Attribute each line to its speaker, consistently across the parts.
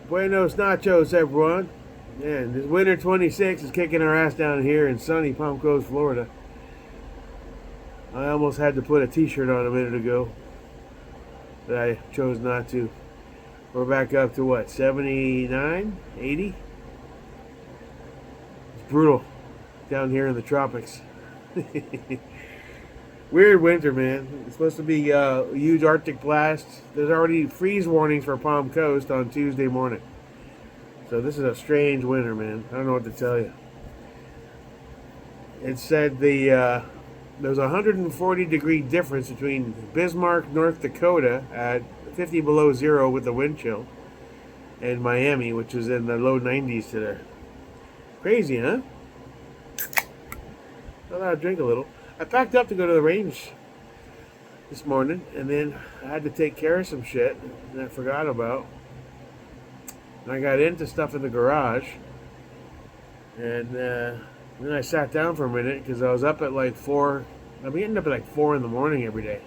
Speaker 1: Buenos nachos, everyone. Man, this winter 26 is kicking our ass down here in sunny Palm Coast, Florida. I almost had to put a t-shirt on a minute ago, but I chose not to. We're back up to what, 79, 80? It's brutal down here in the tropics. Weird winter, man. It's supposed to be a huge Arctic blast. There's already freeze warnings for Palm Coast on Tuesday morning. So this is a strange winter, man. I don't know what to tell you. It said there's a 140-degree difference between Bismarck, North Dakota at 50 below zero with the wind chill, and Miami, which is in the low 90s today. Crazy, huh? I thought I'd drink a little. I packed up to go to the range this morning, and then I had to take care of some shit that I forgot about. And I got into stuff in the garage, and then I sat down for a minute because I was up at like 4. I'm getting up at like 4 in the morning every day.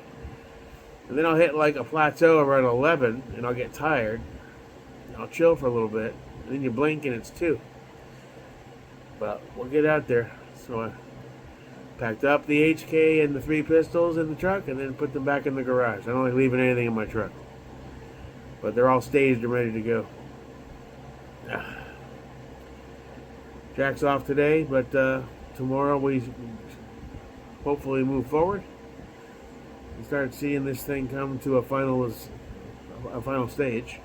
Speaker 1: And then I'll hit like a plateau around 11, and I'll get tired. And I'll chill for a little bit, and then you blink and it's 2. But we'll get out there. So I packed up the HK and the 3 pistols in the truck, and then put them back in the garage. I don't like leaving anything in my truck. But they're all staged and ready to go. Jack's off today, but tomorrow we hopefully move forward and start seeing this thing come to a final stage.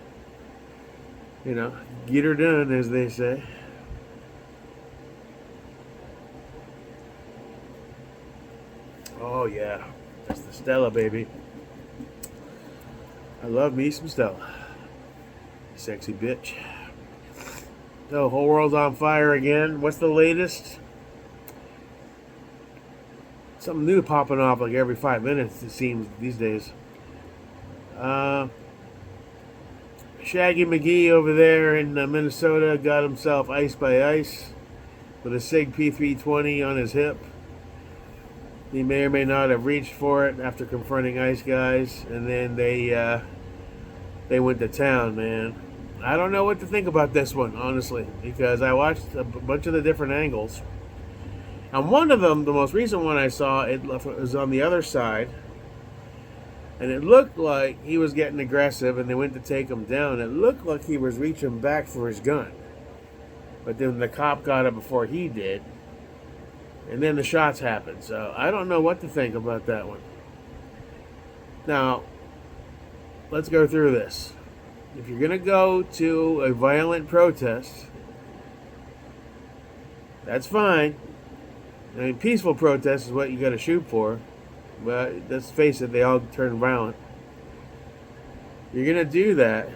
Speaker 1: You know, get her done, as they say. Oh yeah, that's the Stella, baby. I love me some Stella. Sexy bitch. So, whole world's on fire again. What's the latest? Something new popping off like every 5 minutes, it seems, these days. Shaggy McGee over there in Minnesota got himself iced by ice with a SIG P320 on his hip. He may or may not have reached for it after confronting ice guys, and then they went to town, man. I don't know what to think about this one, honestly, because I watched a bunch of the different angles. And one of them, the most recent one I saw, it was on the other side, and it looked like he was getting aggressive, and they went to take him down. It looked like he was reaching back for his gun, but then the cop got it before he did, and then the shots happened. So I don't know what to think about that one. Now, let's go through this. If you're going to go to a violent protest, that's fine. I mean, peaceful protest is what you got to shoot for. But let's face it, they all turn violent. You're going to do that.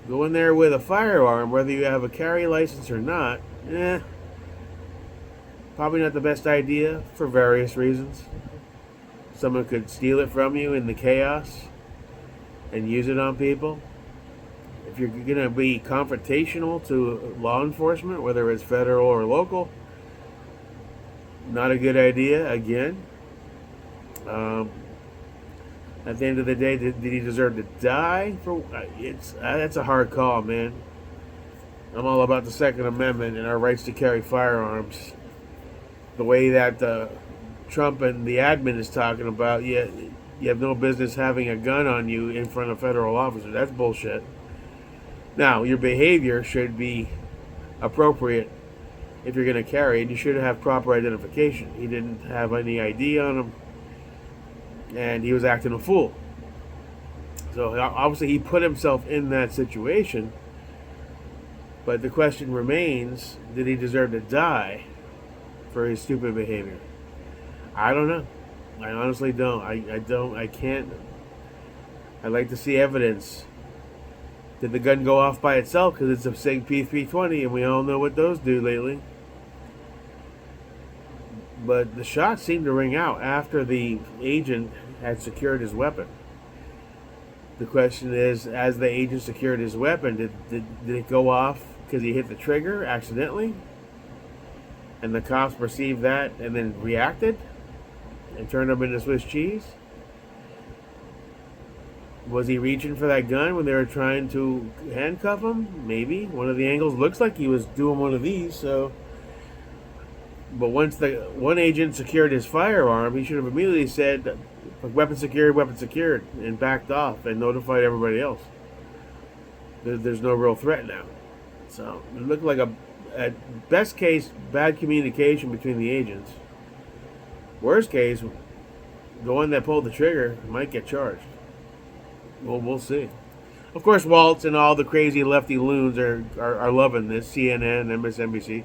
Speaker 1: Go in there with a firearm, whether you have a carry license or not. Probably not the best idea for various reasons. Someone could steal it from you in the chaos and use it on people. If you're going to be confrontational to law enforcement, whether it's federal or local, not a good idea, again. At the end of the day, did he deserve to die? That's a hard call, man. I'm all about the Second Amendment and our rights to carry firearms. The way that Trump and the admin is talking about, you have no business having a gun on you in front of federal officers. That's bullshit. Now, your behavior should be appropriate if you're going to carry it. You should have proper identification. He didn't have any ID on him, and he was acting a fool. So obviously he put himself in that situation, but the question remains, did he deserve to die for his stupid behavior? I don't know. I honestly don't. I can't. I'd like to see evidence. Did the gun go off by itself because it's a SIG P320, and we all know what those do lately? But the shots seemed to ring out after the agent had secured his weapon. The question is, as the agent secured his weapon, did it go off because he hit the trigger accidentally? And the cops perceived that and then reacted and turned him into Swiss cheese? Was he reaching for that gun when they were trying to handcuff him? Maybe. One of the angles looks like he was doing one of these, so. But once the one agent secured his firearm, he should have immediately said, weapon secured, and backed off and notified everybody else. There's no real threat now. So it looked like at best case, bad communication between the agents. Worst case, the one that pulled the trigger might get charged. Well, we'll see. Of course, Waltz and all the crazy lefty loons are loving this. CNN, MSNBC,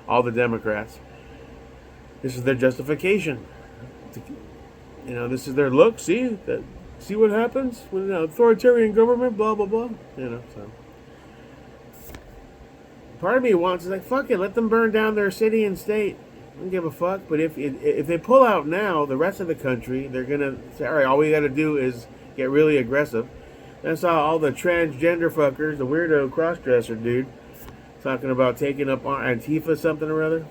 Speaker 1: all the Democrats. This is their justification. This is their look. See what happens when an authoritarian government, blah blah blah. So part of me wants is like, fuck it, let them burn down their city and state. I don't give a fuck. But if they pull out now, the rest of the country, they're gonna say, all right, all we got to do is get really aggressive. And I saw all the transgender fuckers, the weirdo crossdresser dude, talking about taking up Antifa something or other.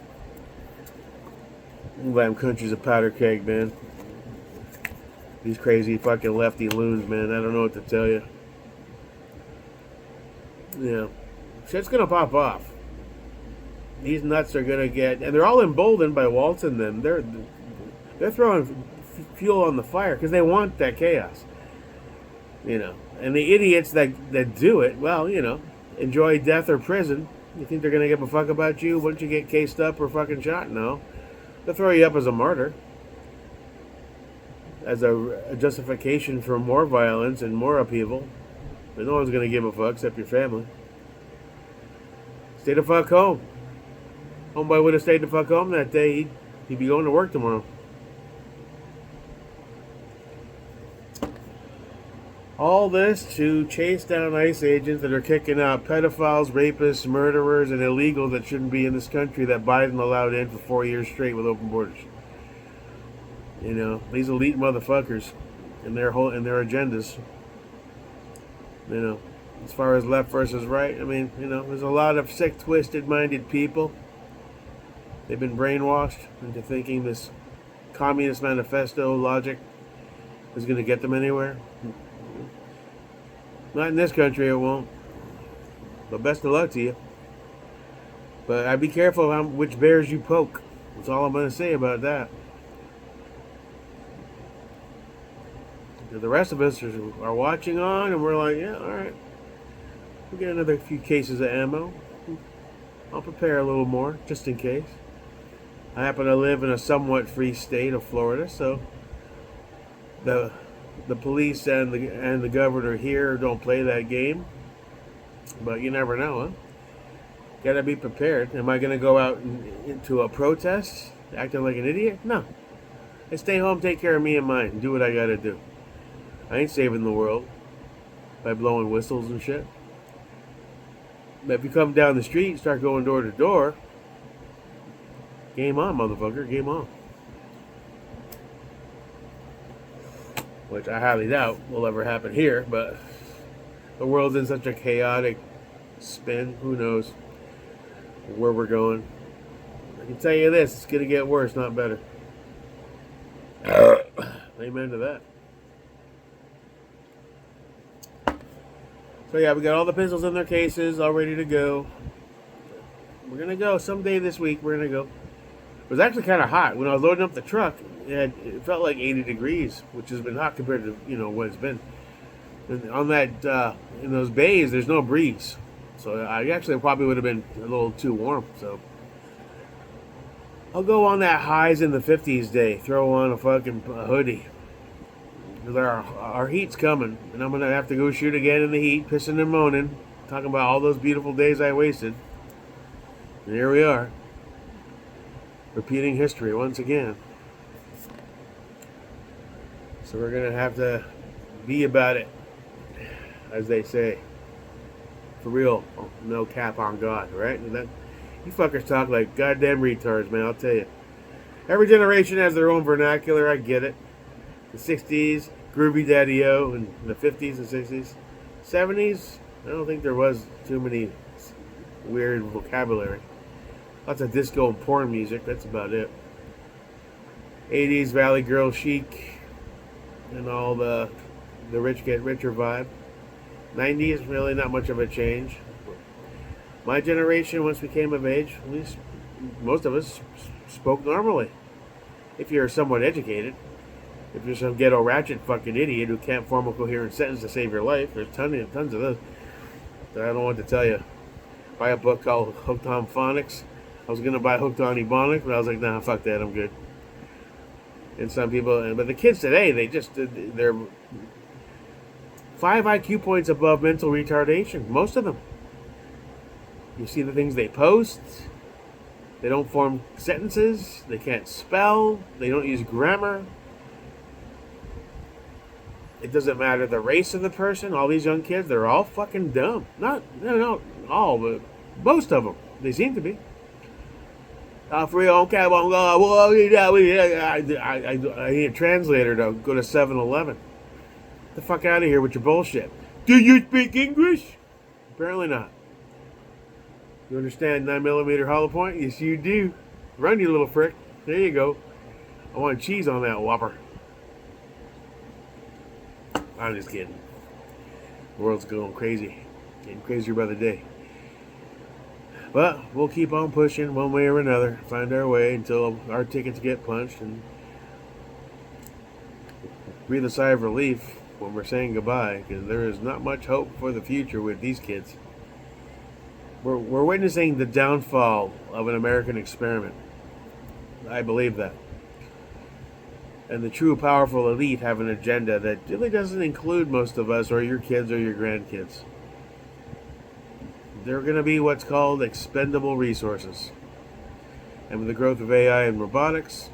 Speaker 1: Damn country's a powder keg, man. These crazy fucking lefty loons, man. I don't know what to tell you. Yeah. Shit's gonna pop off. These nuts are gonna get, and they're all emboldened by Waltz and them. They're throwing fuel on the fire because they want that chaos. And the idiots that do it, well, enjoy death or prison. You think they're gonna give a fuck about you once you get cased up or fucking shot? No. They'll throw you up as a martyr, as a justification for more violence and more upheaval. But no one's gonna give a fuck except your family. Stay the fuck home. Homeboy would have stayed the fuck home that day. He'd be going to work tomorrow. All this to chase down ICE agents that are kicking out pedophiles, rapists, murderers, and illegals that shouldn't be in this country that Biden allowed in for 4 years straight with open borders. These elite motherfuckers and their agendas. As far as left versus right, I mean, there's a lot of sick, twisted-minded people. They've been brainwashed into thinking this Communist Manifesto logic is going to get them anywhere. Not in this country, it won't. But best of luck to you. But I'd be careful which bears you poke. That's all I'm going to say about that. The rest of us are watching on, and we're like, yeah, all right. We'll get another few cases of ammo. I'll prepare a little more, just in case. I happen to live in a somewhat free state of Florida, so the police and the governor here don't play that game. But you never know, huh? Gotta be prepared. Am I gonna go out into a protest, acting like an idiot? No. I stay home, take care of me and mine, and do what I gotta do. I ain't saving the world by blowing whistles and shit. But if you come down the street and start going door to door, game on, motherfucker, game on. Which I highly doubt will ever happen here, but the world's in such a chaotic spin, who knows where we're going. I can tell you this, it's going to get worse, not better. Amen to that. So yeah, we got all the pistols in their cases, all ready to go. We're going to go someday this week, we're going to go. It was actually kind of hot. When I was loading up the truck, it felt like 80 degrees, which has been hot compared to, what it's been. And on that, in those bays, there's no breeze. So I actually probably would have been a little too warm. So I'll go on that highs in the 50s day. Throw on a fucking hoodie. Because our heat's coming. And I'm going to have to go shoot again in the heat, pissing and moaning. Talking about all those beautiful days I wasted. And here we are. Repeating history once again. So we're going to have to be about it, as they say. For real. No cap on God, right? And you fuckers talk like goddamn retards, man, I'll tell you. Every generation has their own vernacular, I get it. The 60s, Groovy Daddy-O, and the 50s and 60s. 70s, I don't think there was too many weird vocabulary. Lots of disco and porn music, that's about it. 80s, Valley Girl chic, and all the the rich get richer vibe. 90s, really not much of a change. My generation, once we came of age, at least most of us spoke normally. If you're somewhat educated. If you're some ghetto ratchet fucking idiot who can't form a coherent sentence to save your life, there's tons of those. I don't know what to tell you. Buy a book called Hooked on Phonics. I was gonna buy Hooked on Ebonics, but I was like, nah, fuck that, I'm good. And some people, but the kids today, they're 5 IQ points above mental retardation. Most of them. You see the things they post. They don't form sentences. They can't spell. They don't use grammar. It doesn't matter the race of the person. All these young kids, they're all fucking dumb. Not all, but most of them. They seem to be. For real, okay, I need a translator to go to 7-Eleven. Get the fuck out of here with your bullshit. Do you speak English? Apparently not. You understand 9mm hollow point? Yes, you do. Run, you little frick. There you go. I want cheese on that Whopper. I'm just kidding. The world's going crazy. Getting crazier by the day. But we'll keep on pushing one way or another. Find our way until our tickets get punched and breathe a sigh of relief when we're saying goodbye, because there is not much hope for the future with these kids. We're witnessing the downfall of an American experiment. I believe that. And the true powerful elite have an agenda that really doesn't include most of us or your kids or your grandkids. They're going to be what's called expendable resources. And with the growth of AI and robotics,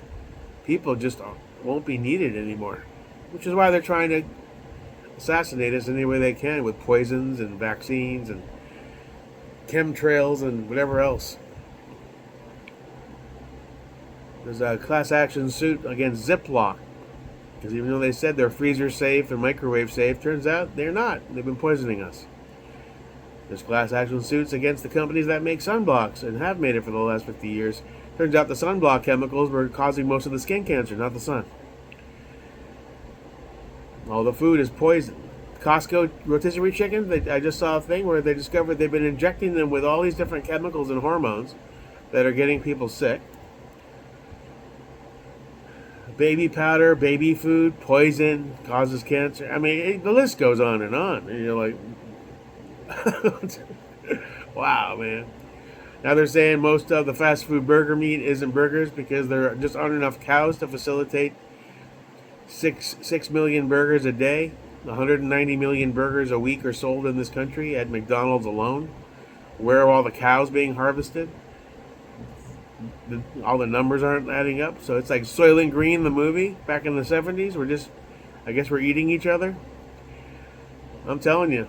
Speaker 1: people just won't be needed anymore. Which is why they're trying to assassinate us any way they can with poisons and vaccines and chemtrails and whatever else. There's a class action suit against Ziploc, because even though they said they're freezer safe and microwave safe, turns out they're not. They've been poisoning us. There's class action suits against the companies that make sunblocks and have made it for the last 50 years. Turns out the sunblock chemicals were causing most of the skin cancer, not the sun. All the food is poison. Costco rotisserie chickens, I just saw a thing where they discovered they've been injecting them with all these different chemicals and hormones that are getting people sick. Baby powder, baby food, poison, causes cancer. I mean, the list goes on. And you're like, wow, man. Now they're saying most of the fast food burger meat isn't burgers because there just aren't enough cows to facilitate 6 million burgers a day. 190 million burgers a week are sold in this country at McDonald's alone. Where are all the cows being harvested? All the numbers aren't adding up. So it's like Soylent Green, the movie back in the 70s. I guess we're eating each other. I'm telling you,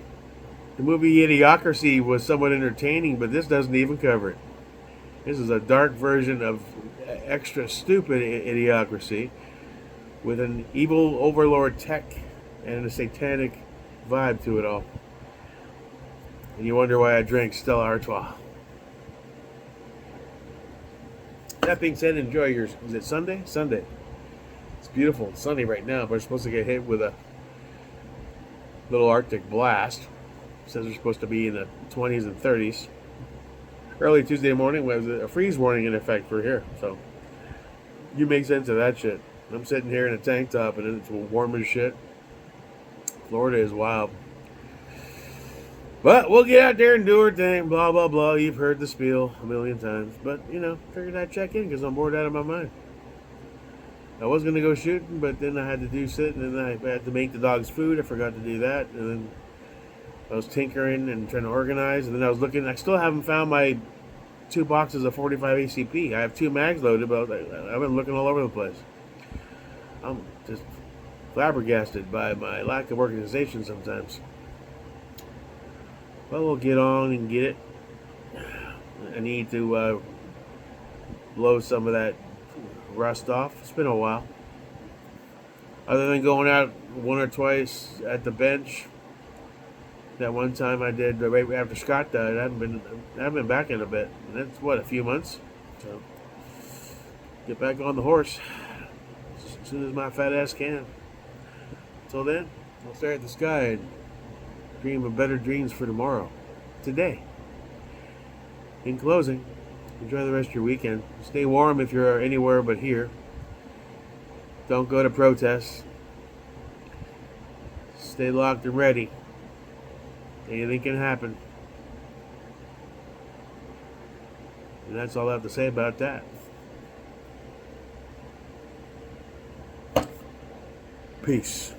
Speaker 1: the movie Idiocracy was somewhat entertaining, but this doesn't even cover it. This is a dark version of extra stupid Idiocracy with an evil overlord tech and a satanic vibe to it all. And you wonder why I drank Stella Artois. That being said, enjoy yours. Is it Sunday? Sunday. It's beautiful. It's sunny right now, but we're supposed to get hit with a little Arctic blast. It says we're supposed to be in the 20s and 30s. Early Tuesday morning was a freeze warning in effect for here. So you make sense of that shit. I'm sitting here in a tank top and it's warm as shit. Florida is wild. But we'll get out there and do our thing, blah, blah, blah. You've heard the spiel a million times. But, figured I'd check in because I'm bored out of my mind. I was going to go shooting, but then I had to do sit, and then I had to make the dogs food. I forgot to do that. And then I was tinkering and trying to organize. And then I was looking. I still haven't found my 2 boxes of 45 ACP. I have 2 mags loaded, but I've been looking all over the place. I'm just flabbergasted by my lack of organization sometimes. Well, we'll get on and get it. I need to blow some of that rust off. It's been a while. Other than going out 1 or twice at the bench, that one time I did right after Scott died. I haven't been back in a bit. And that's a few months. So get back on the horse as soon as my fat ass can. Until then, We'll stare at the sky and dream of better dreams for tomorrow. Today. In closing, enjoy the rest of your weekend. Stay warm if you're anywhere but here. Don't go to protests. Stay locked and ready. Anything can happen. And that's all I have to say about that. Peace.